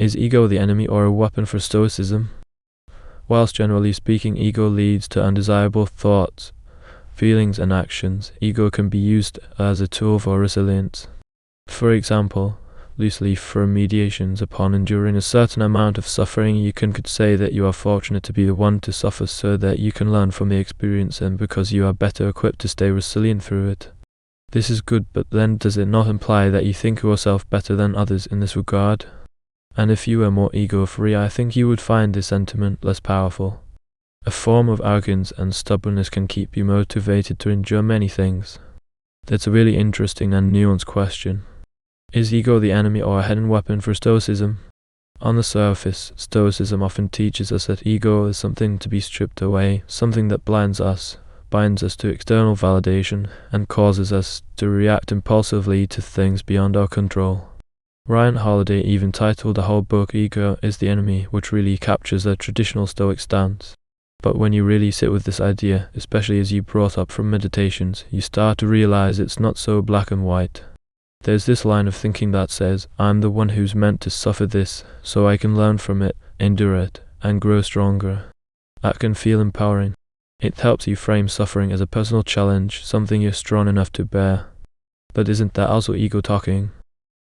Is ego the enemy or a weapon for Stoicism? Whilst generally speaking ego leads to undesirable thoughts, feelings and actions, ego can be used as a tool for resilience. For example, loosely for mediations upon enduring a certain amount of suffering, you could say that you are fortunate to be the one to suffer so that you can learn from the experience and because you are better equipped to stay resilient through it. This is good, but then does it not imply that you think yourself better than others in this regard? And if you were more ego-free, I think you would find this sentiment less powerful. A form of arrogance and stubbornness can keep you motivated to endure many things. That's a really interesting and nuanced question. Is ego the enemy or a hidden weapon for Stoicism? On the surface, Stoicism often teaches us that ego is something to be stripped away, something that binds us to external validation, and causes us to react impulsively to things beyond our control. Ryan Holiday even titled the whole book Ego is the Enemy, which really captures a traditional Stoic stance. But when you really sit with this idea, especially as you brought up from meditations, you start to realize it's not so black and white. There's this line of thinking that says, I'm the one who's meant to suffer this, so I can learn from it, endure it, and grow stronger. That can feel empowering. It helps you frame suffering as a personal challenge, something you're strong enough to bear. But isn't that also ego talking?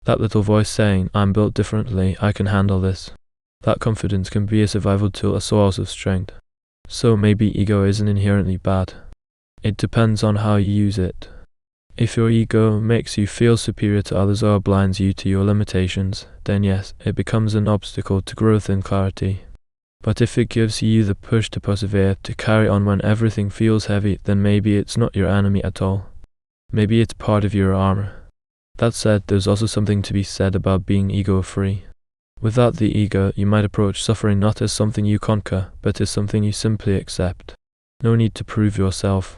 That little voice saying, I'm built differently, I can handle this. That confidence can be a survival tool, a source of strength. So maybe ego isn't inherently bad. It depends on how you use it. If your ego makes you feel superior to others or blinds you to your limitations, then yes, it becomes an obstacle to growth and clarity. But if it gives you the push to persevere, to carry on when everything feels heavy, then maybe it's not your enemy at all. Maybe it's part of your armor. That said, there's also something to be said about being ego-free. Without the ego, you might approach suffering not as something you conquer, but as something you simply accept. No need to prove yourself.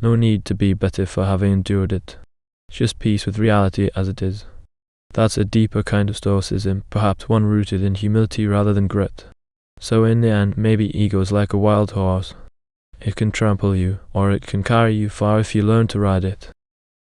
No need to be better for having endured it. Just peace with reality as it is. That's a deeper kind of Stoicism, perhaps one rooted in humility rather than grit. So in the end, maybe ego is like a wild horse. It can trample you, or it can carry you far if you learn to ride it.